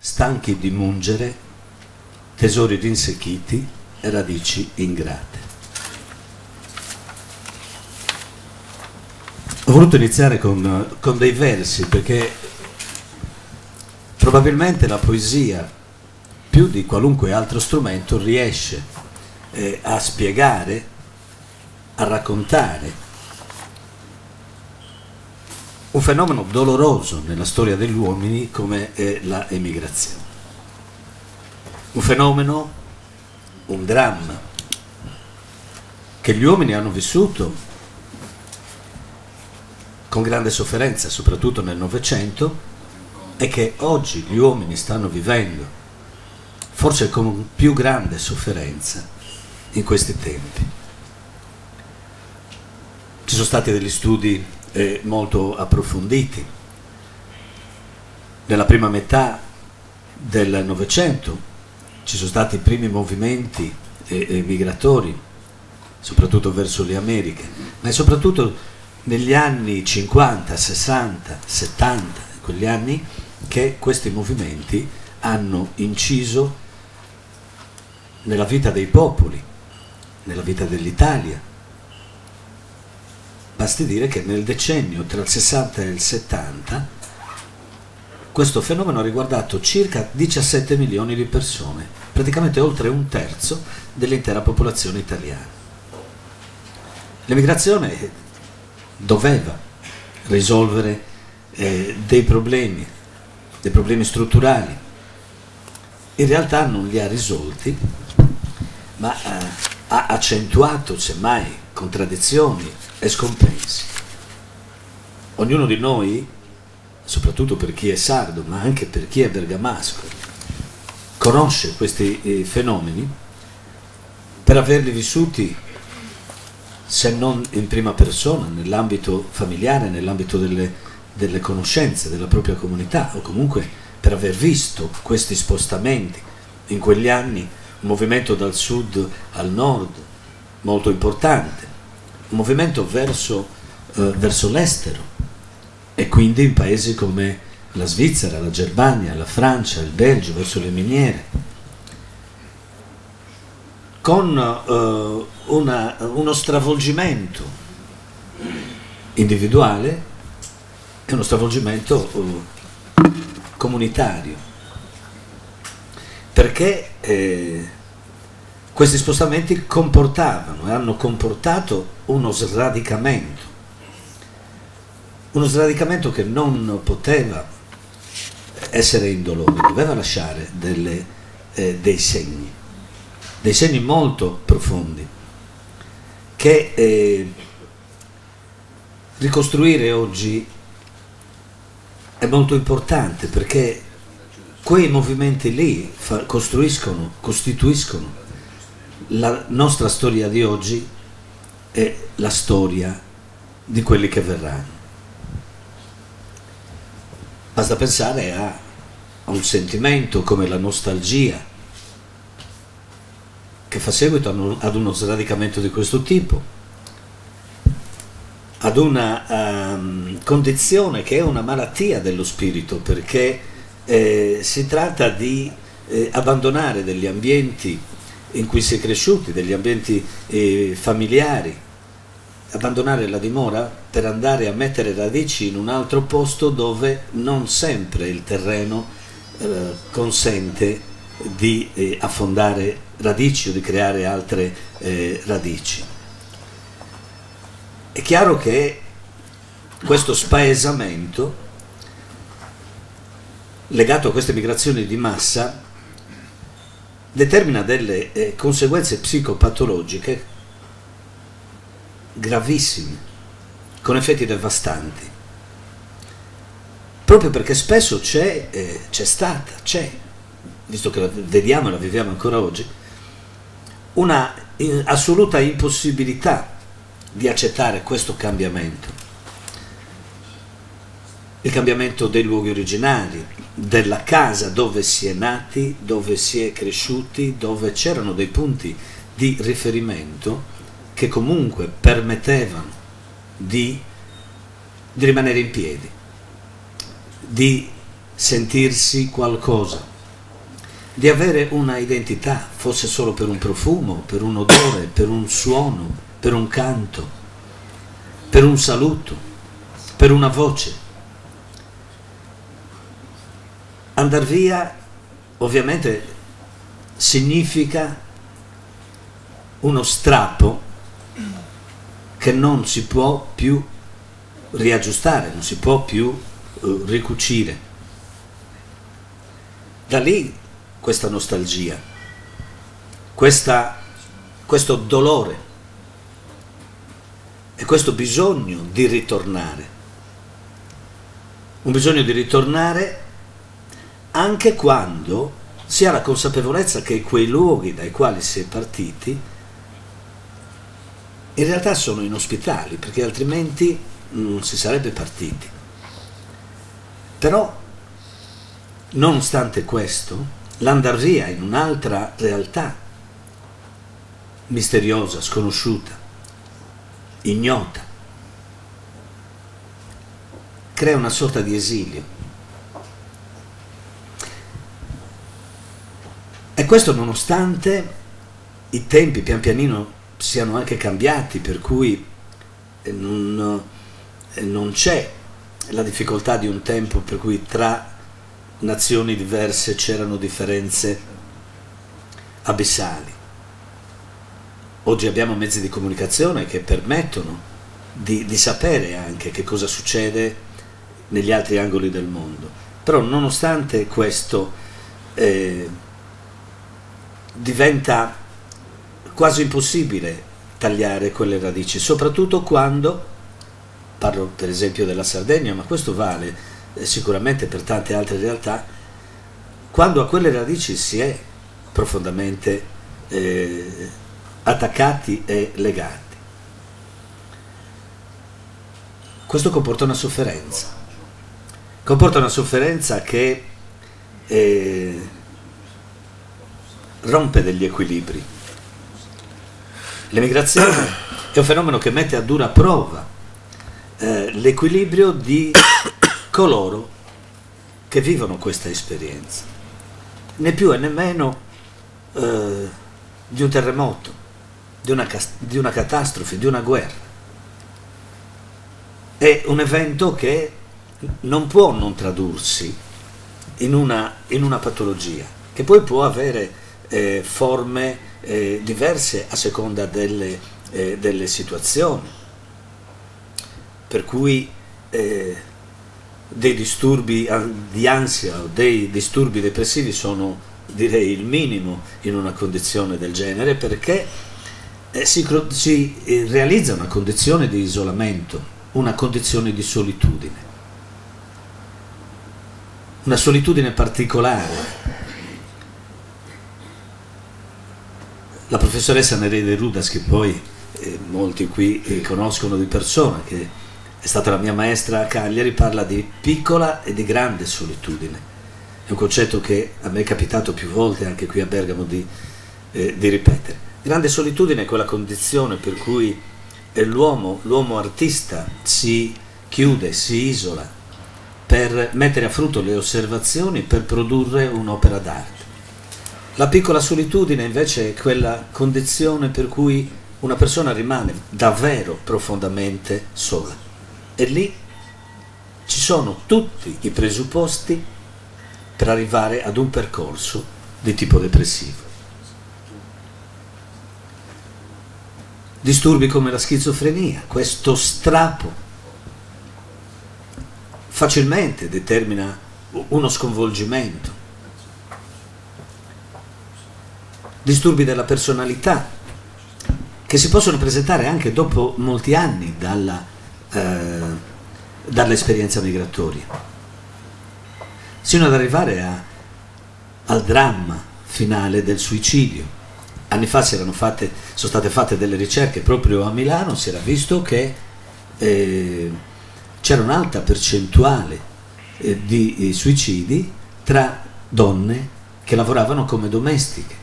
stanchi di mungere, tesori rinsecchiti e radici ingrate. Ho voluto iniziare con dei versi perché probabilmente la poesia, più di qualunque altro strumento, riesce a spiegare, a raccontare un fenomeno doloroso nella storia degli uomini come è la emigrazione. Un fenomeno, un dramma che gli uomini hanno vissuto con grande sofferenza, soprattutto nel Novecento, e che oggi gli uomini stanno vivendo forse con più grande sofferenza in questi tempi. Ci sono stati degli studi molto approfonditi. Nella prima metà del Novecento ci sono stati i primi movimenti migratori, soprattutto verso le Americhe, ma soprattutto negli anni 50, 60, 70, in quegli anni che questi movimenti hanno inciso nella vita dei popoli, nella vita dell'Italia. Basti dire che nel decennio tra il 60 e il 70 questo fenomeno ha riguardato circa 17 milioni di persone, praticamente oltre un terzo dell'intera popolazione italiana. L'emigrazione doveva risolvere dei problemi strutturali. In realtà non li ha risolti, ma ha accentuato semmai contraddizioni e scompensi. Ognuno di noi, soprattutto per chi è sardo, ma anche per chi è bergamasco, conosce questi fenomeni per averli vissuti, se non in prima persona, nell'ambito familiare, nell'ambito delle conoscenze della propria comunità, o comunque per aver visto questi spostamenti in quegli anni, un movimento dal sud al nord molto importante, un movimento verso l'estero, e quindi in paesi come la Svizzera, la Germania, la Francia, il Belgio, verso le miniere, con uno stravolgimento individuale e uno stravolgimento comunitario, perché questi spostamenti comportavano e hanno comportato uno sradicamento che non poteva essere indolore, doveva lasciare dei segni molto profondi che ricostruire oggi è molto importante, perché quei movimenti lì costituiscono la nostra storia di oggi e la storia di quelli che verranno. Basta pensare a un sentimento come la nostalgia, che fa seguito ad uno sradicamento di questo tipo, ad una condizione che è una malattia dello spirito, perché si tratta di abbandonare degli ambienti in cui si è cresciuti, degli ambienti familiari, abbandonare la dimora per andare a mettere radici in un altro posto dove non sempre il terreno consente di affondare radici o di creare altre radici. È chiaro che questo spaesamento legato a queste migrazioni di massa determina delle conseguenze psicopatologiche gravissime, con effetti devastanti, proprio perché spesso c'è, visto che la vediamo e la viviamo ancora oggi, una assoluta impossibilità di accettare questo cambiamento, il cambiamento dei luoghi originari, della casa dove si è nati, dove si è cresciuti, dove c'erano dei punti di riferimento che comunque permettevano di rimanere in piedi, di sentirsi qualcosa, di avere una identità, fosse solo per un profumo, per un odore, per un suono, per un canto, per un saluto, per una voce. Andar via ovviamente significa uno strappo che non si può più riaggiustare, non si può più ricucire. Da lì questa nostalgia, questo dolore e questo bisogno di ritornare. Un bisogno di ritornare anche quando si ha la consapevolezza che quei luoghi dai quali si è partiti in realtà sono inospitali, perché altrimenti non si sarebbe partiti. Però, nonostante questo, l'andar via in un'altra realtà, misteriosa, sconosciuta, ignota, crea una sorta di esilio. E questo nonostante i tempi pian pianino siano anche cambiati, per cui non c'è la difficoltà di un tempo per cui tra nazioni diverse c'erano differenze abissali. Oggi abbiamo mezzi di comunicazione che permettono di sapere anche che cosa succede negli altri angoli del mondo. Però nonostante questo diventa quasi impossibile tagliare quelle radici, soprattutto quando, parlo per esempio della Sardegna, ma questo vale sicuramente per tante altre realtà, quando a quelle radici si è profondamente attaccati e legati. Questo comporta una sofferenza che rompe degli equilibri. L'emigrazione è un fenomeno che mette a dura prova l'equilibrio di coloro che vivono questa esperienza, né più e né meno di un terremoto, di una catastrofe, di una guerra. È un evento che non può non tradursi in una patologia, che poi può avere forme diverse a seconda delle situazioni, per cui dei disturbi di ansia o dei disturbi depressivi sono, direi, il minimo in una condizione del genere, perché si realizza una condizione di isolamento, una condizione di solitudine, una solitudine particolare. La professoressa Nereide Rudas, che poi molti qui conoscono di persona, che è stata la mia maestra a Cagliari, parla di piccola e di grande solitudine. È un concetto che a me è capitato più volte anche qui a Bergamo di ripetere. Grande solitudine è quella condizione per cui l'uomo artista si chiude, si isola per mettere a frutto le osservazioni, per produrre un'opera d'arte. La piccola solitudine invece è quella condizione per cui una persona rimane davvero profondamente sola. E lì ci sono tutti i presupposti per arrivare ad un percorso di tipo depressivo. Disturbi come la schizofrenia, questo strappo, facilmente determina uno sconvolgimento. Disturbi della personalità, che si possono presentare anche dopo molti anni dall'esperienza migratoria, sino ad arrivare al dramma finale del suicidio. Anni fa sono state fatte delle ricerche proprio a Milano, si era visto che c'era un'alta percentuale di suicidi tra donne che lavoravano come domestiche.